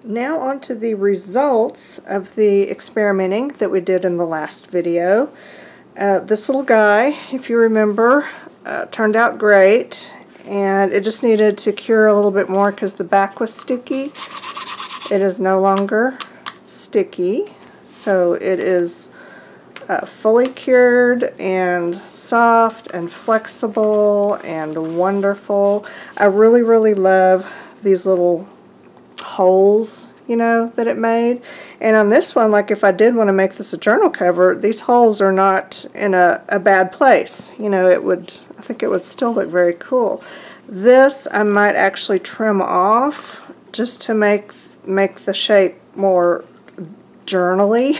Now on to the results of the experimenting that we did in the last video. This little guy, if you remember, turned out great, and it just needed to cure a little bit more because the back was sticky. It is no longer sticky, so it is fully cured and soft and flexible and wonderful. I really love these little holes, you know, that it made. And on this one, like if I did want to make this a journal cover, these holes are not in a bad place. You know, I think it would still look very cool. This I might actually trim off just to make the shape more journal-y.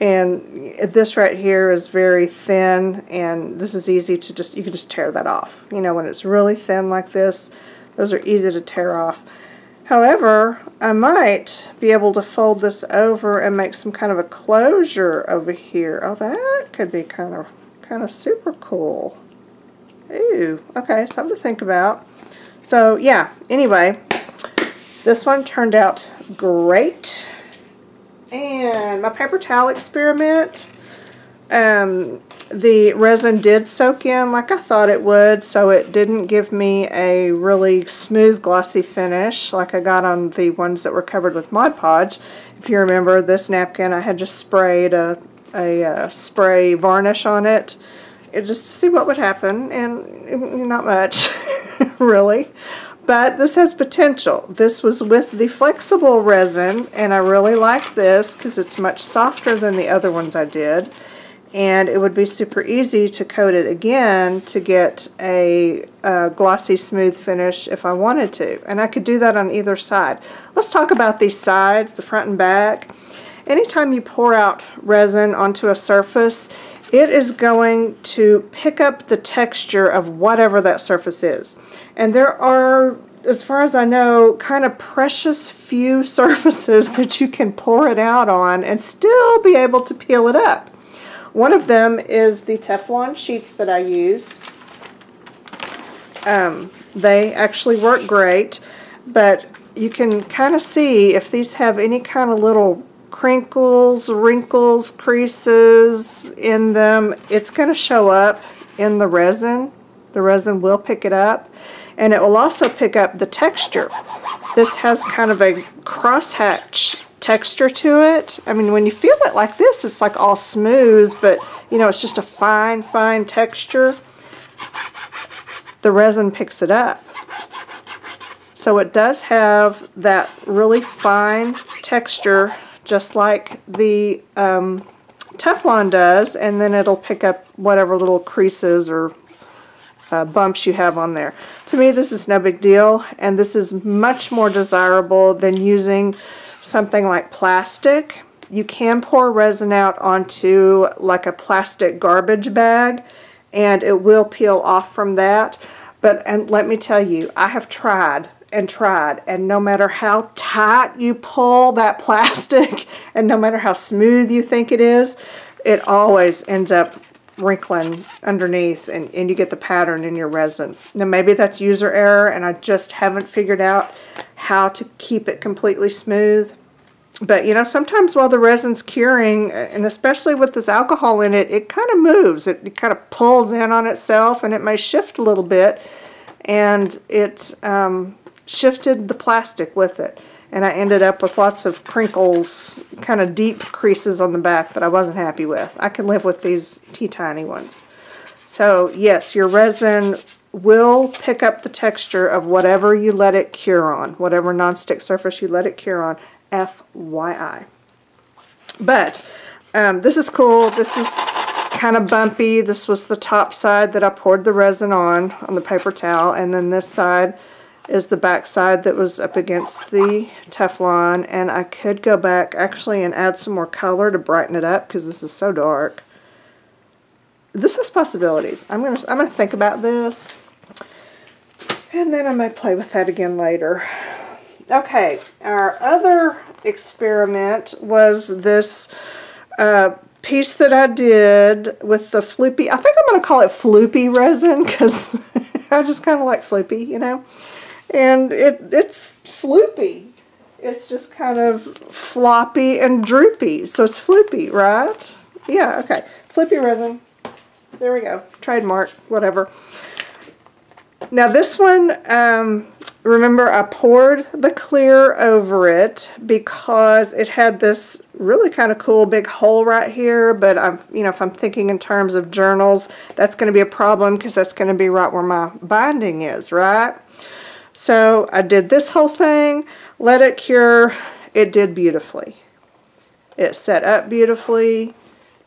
And this right here is very thin, and this is easy to you can just tear that off. You know, when it's really thin like this, those are easy to tear off. However, I might be able to fold this over and make some kind of a closure over here. Oh, that could be kind of super cool. Ooh, okay, something to think about. So yeah, anyway, this one turned out great. And my paper towel experiment, the resin did soak in like I thought it would, so it didn't give me a really smooth glossy finish like I got on the ones that were covered with Mod Podge. If you remember, this napkin I had just sprayed a spray varnish on it just to see what would happen, and not much really. But this has potential. This was with the flexible resin, and I really like this because it's much softer than the other ones I did. And it would be super easy to coat it again to get a glossy smooth finish if I wanted to. And I could do that on either side. Let's talk about these sides, the front and back. Anytime you pour out resin onto a surface, it is going to pick up the texture of whatever that surface is. And there are, as far as I know, kind of precious few surfaces that you can pour it out on and still be able to peel it up. One of them is the Teflon sheets that I use. They actually work great, but you can kind of see if these have any kind of little crinkles, wrinkles, creases in them, it's going to show up in the resin. The resin will pick it up, and it will also pick up the texture. This has kind of a crosshatch texture to it. I mean, when you feel it like this, it's like all smooth, but you know, it's just a fine texture. The resin picks it up. So it does have that really fine texture, just like the Teflon does, and then it'll pick up whatever little creases or bumps you have on there. To me, this is no big deal, and this is much more desirable than using something like plastic. You can pour resin out onto like a plastic garbage bag, and it will peel off from that. And let me tell you, I have tried, and no matter how tight you pull that plastic and no matter how smooth you think it is, it always ends up wrinkling underneath, and you get the pattern in your resin. Now maybe that's user error and I just haven't figured out how to keep it completely smooth. But you know, sometimes while the resin's curing, and especially with this alcohol in it, it kind of moves. It kind of pulls in on itself, and it may shift a little bit, and it shifted the plastic with it, and I ended up with lots of crinkles, kind of deep creases on the back that I wasn't happy with. I can live with these teeny ones. So yes, your resin will pick up the texture of whatever you let it cure on, whatever nonstick surface you let it cure on, FYI. But this is cool. This is kind of bumpy. This was the top side that I poured the resin on the paper towel, and then this side is the back side that was up against the Teflon. And I could go back actually and add some more color to brighten it up because this is so dark. This has possibilities. I'm gonna think about this, and then I might play with that again later. Okay, our other experiment was this piece that I did with the floopy. I think I'm going to call it floopy resin because I just kind of like floopy, you know. And it's floopy. It's just kind of floppy and droopy. So it's floopy, right? Yeah, okay. Floopy resin. There we go. Trademark, whatever. Now this one, remember I poured the clear over it because it had this really kind of cool big hole right here, but if I'm thinking in terms of journals, that's going to be a problem because that's going to be right where my binding is, right? So I did this whole thing, let it cure. It did beautifully. It set up beautifully,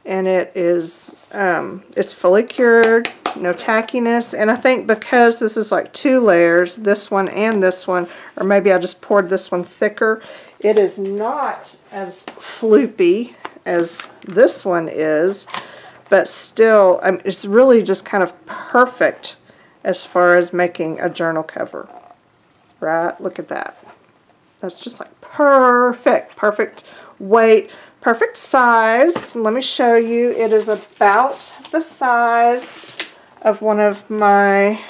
and it is it's fully cured, no tackiness. And I think because this is like 2 layers, this one and this one, or maybe I just poured this one thicker, it is not as floopy as this one is, but still it's really just kind of perfect as far as making a journal cover. Right? Look at that. That's just like perfect. Perfect weight, perfect size. Let me show you. It is about the size of one of my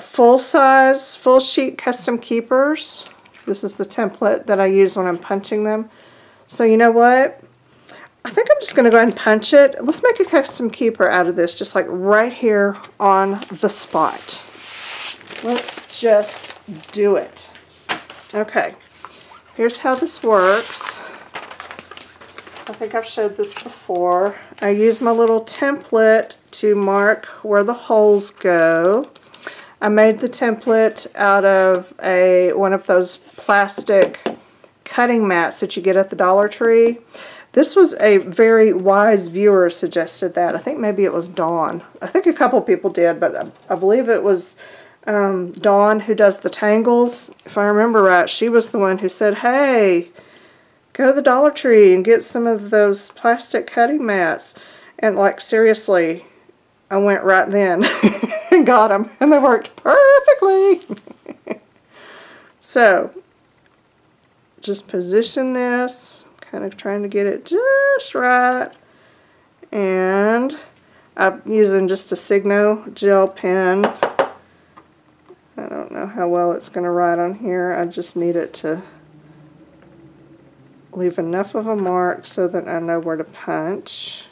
full sheet custom keepers. This is the template that I use when I'm punching them. So you know what? I think I'm just going to go ahead and punch it. Let's make a custom keeper out of this, just like right here on the spot. Let's just do it. Okay, here's how this works. I think I've showed this before. I use my little template to mark where the holes go. I made the template out of one of those plastic cutting mats that you get at the Dollar Tree. This was a very wise viewer suggested that. I think maybe it was Dawn. I think a couple people did, but I believe it was Dawn, who does the tangles. If I remember right, she was the one who said, hey, go to the Dollar Tree and get some of those plastic cutting mats. And like, seriously, I went right then and got them, and they worked perfectly. So just position this, kind of trying to get it just right, and I'm using just a Signo gel pen. I don't know how well it's going to write on here. I just need it to leave enough of a mark so that I know where to punch.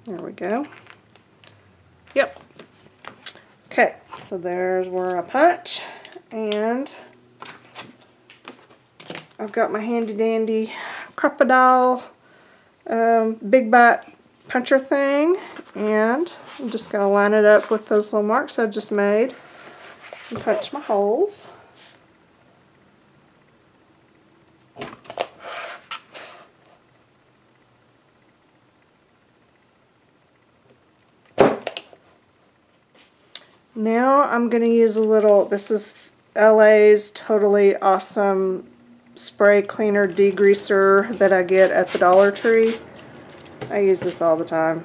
There we go. Yep. Okay, so there's where I punch, and I've got my handy dandy crocodile big bite puncher thing, and I'm just going to line it up with those little marks I just made and punch my holes. Now I'm going to use a little, this is LA's Totally Awesome spray cleaner degreaser that I get at the Dollar Tree. I use this all the time.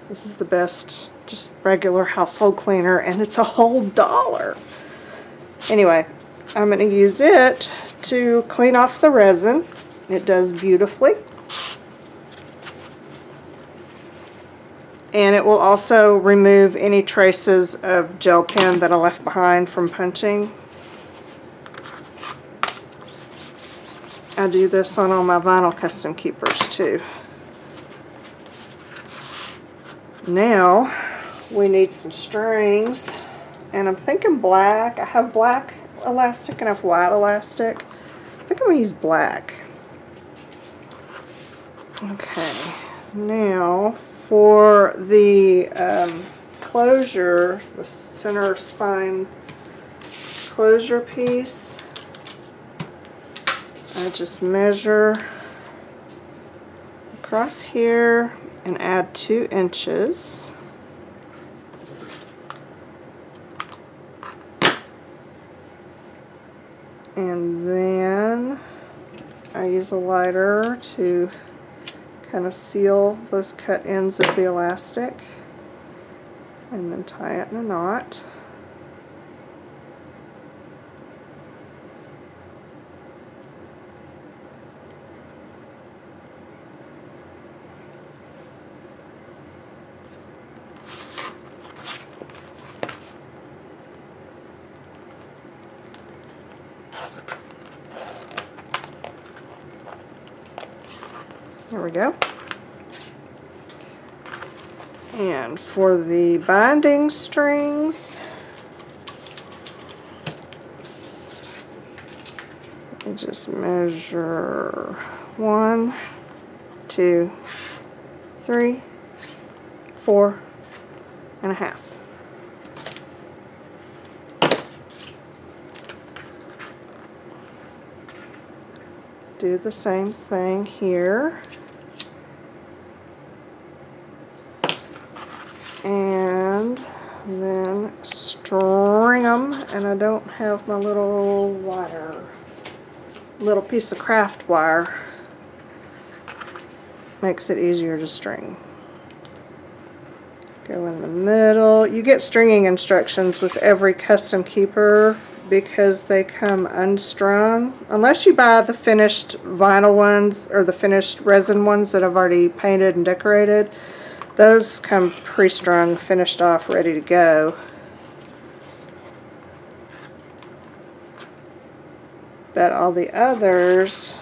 This is the best, just regular household cleaner, and it's a whole $1. Anyway, I'm going to use it to clean off the resin. It does beautifully. And it will also remove any traces of gel pen that I left behind from punching. I do this on all my vinyl custom keepers too. Now we need some strings, and I'm thinking black. I have black elastic and I have white elastic. I think I'm going to use black. Okay, now for the closure, the center spine closure piece, I just measure across here and add 2 inches. And then I use a lighter to kind of seal those cut ends of the elastic, and then tie it in a knot. There we go. And for the binding strings, I just measure 1, 2, 3, 4 and a half. Do the same thing here. And then string them, and I don't have my little wire, little piece of craft wire. Makes it easier to string. Go in the middle. You get stringing instructions with every custom keeper because they come unstrung. Unless you buy the finished vinyl ones or the finished resin ones that I've already painted and decorated. Those come pre-strung, finished off, ready to go. But all the others,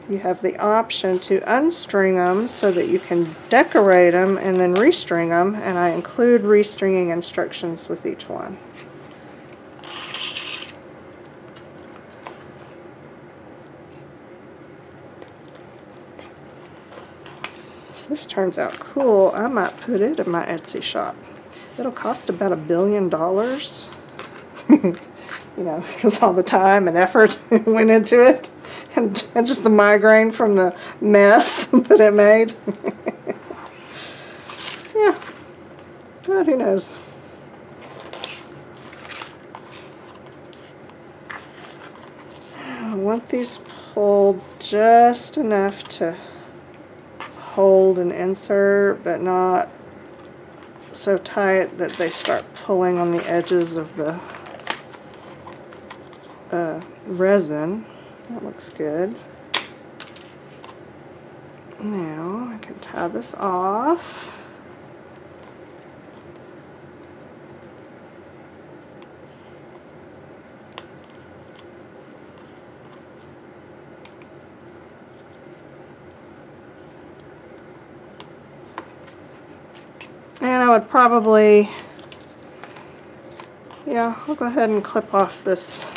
you have the option to unstring them so that you can decorate them and then restring them, and I include restringing instructions with each one. This turns out cool. I might put it in my Etsy shop. It'll cost about $1 billion. You know, because all the time and effort went into it, and just the migraine from the mess that it made. Yeah. But who knows? I want these pulled just enough to hold and insert, but not so tight that they start pulling on the edges of the resin. That looks good. Now I can tie this off. And I would probably, yeah, I'll go ahead and clip off this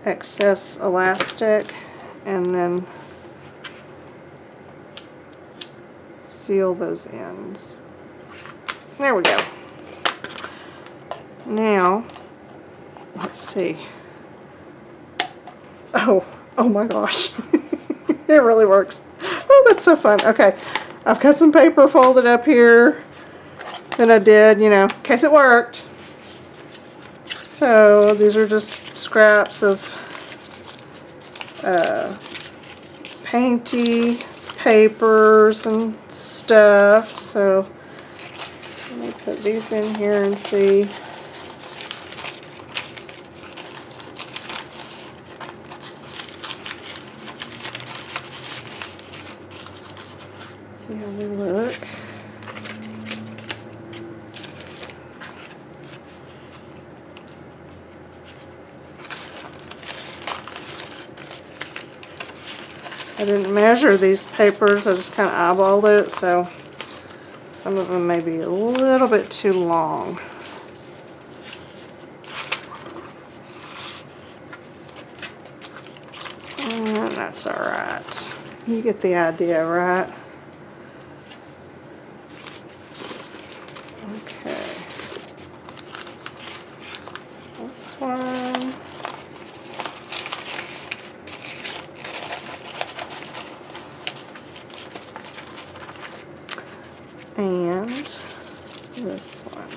excess elastic and then seal those ends. There we go. Now, let's see. Oh my gosh. It really works. Oh, that's so fun. Okay. I've got some paper folded up here that I did, you know, in case it worked. So these are just scraps of painty papers and stuff. So let me put these in here and see. See how they look. I didn't measure these papers, I just kind of eyeballed it, so some of them may be a little bit too long. And that's alright. You get the idea, right? Okay. This one. And this one.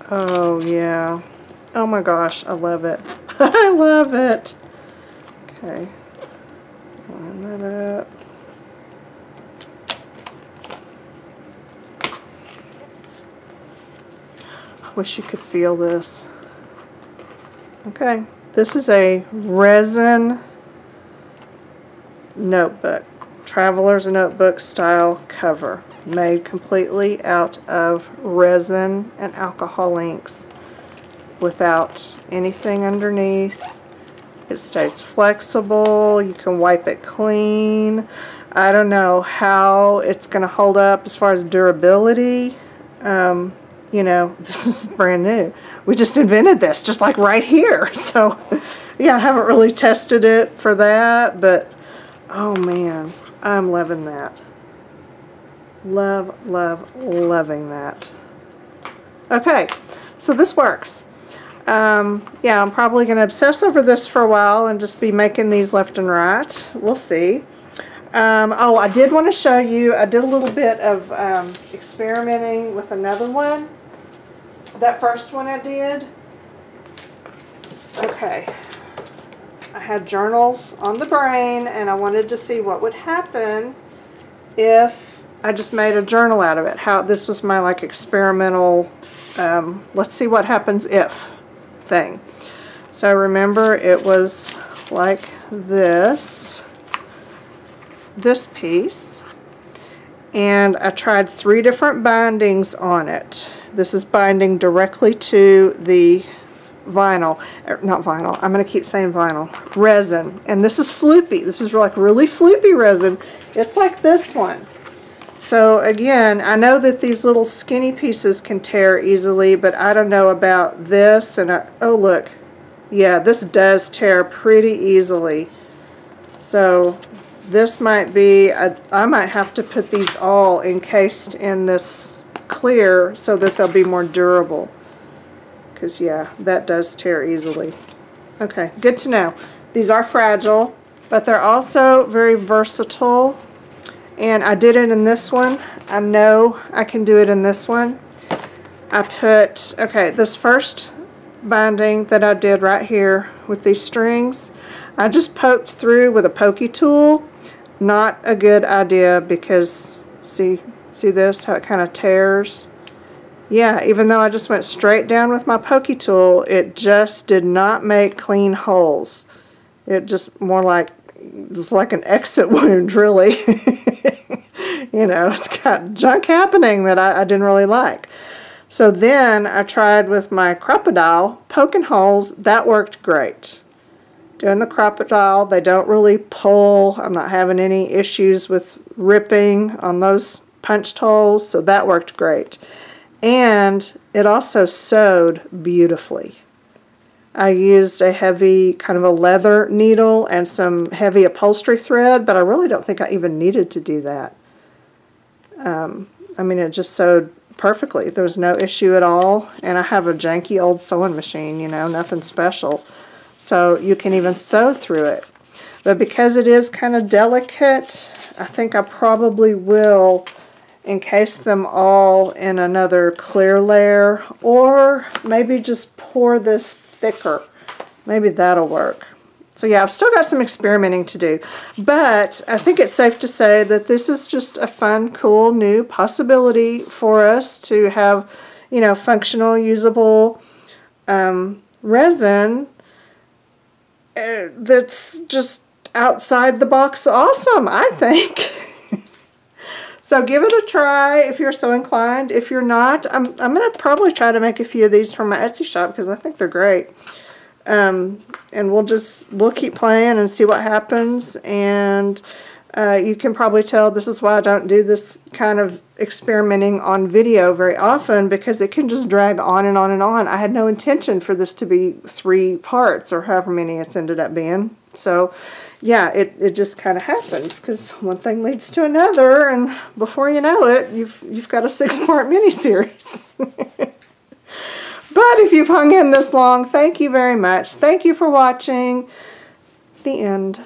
Oh yeah. Oh my gosh, I love it. I love it. Okay. Line that up. I wish you could feel this. Okay, this is a resin notebook Traveler's Notebook style cover, made completely out of resin and alcohol inks without anything underneath. It stays flexible. You can wipe it clean. I don't know how it's going to hold up as far as durability. You know, this is brand new. We just invented this, just like right here. So, yeah, I haven't really tested it for that, but oh man, I'm loving that. Loving that. Okay, so this works. Yeah, I'm probably going to obsess over this for a while and just be making these left and right. We'll see. Oh, I did want to show you, I did a little bit of experimenting with another one. That first one I did. Okay. I had journals on the brain and I wanted to see what would happen if I just made a journal out of it. How this was my like experimental, let's see what happens if thing. So remember it was like this piece, and I tried 3 different bindings on it. This is binding directly to the vinyl, not vinyl, I'm going to keep saying vinyl, resin, and this is floopy. This is like really floopy resin. It's like this one. So again, I know that these little skinny pieces can tear easily, but I don't know about this. And oh look, yeah, this does tear pretty easily. So this might be, I might have to put these all encased in this clear so that they'll be more durable. Because yeah, that does tear easily. Okay, good to know. These are fragile, but they're also very versatile. And I did it in this one. I know I can do it in this one. I put, okay, this first binding that I did right here with these strings, I just poked through with a pokey tool. Not a good idea because, see this, how it kind of tears? Yeah, even though I just went straight down with my pokey tool, it just did not make clean holes. It just more like, it was like an exit wound, really. You know, it's got junk happening that I didn't really like. So then I tried with my crocodile, poking holes. That worked great. Doing the crocodile, they don't really pull. I'm not having any issues with ripping on those punched holes, so that worked great. And it also sewed beautifully. I used a heavy kind of a leather needle and some heavy upholstery thread, but I really don't think I even needed to do that. I mean, it just sewed perfectly. There was no issue at all, and I have a janky old sewing machine, you know, nothing special. So you can even sew through it. But because it is kind of delicate, I think I probably will encase them all in another clear layer, or maybe just pour this thicker. Maybe that'll work. So yeah, I've still got some experimenting to do, but I think it's safe to say that this is just a fun, cool, new possibility for us to have, you know, functional, usable resin that's just outside the box awesome, I think. So give it a try if you're so inclined. If you're not, I'm going to probably try to make a few of these from my Etsy shop because I think they're great. And we'll keep playing and see what happens. And you can probably tell this is why I don't do this kind of experimenting on video very often, because it can just drag on and on and on. I had no intention for this to be 3 parts or however many it's ended up being. So yeah, it just kind of happens because one thing leads to another, and before you know it, you've got a 6-part mini-series. But if you've hung in this long, thank you very much. Thank you for watching. The end.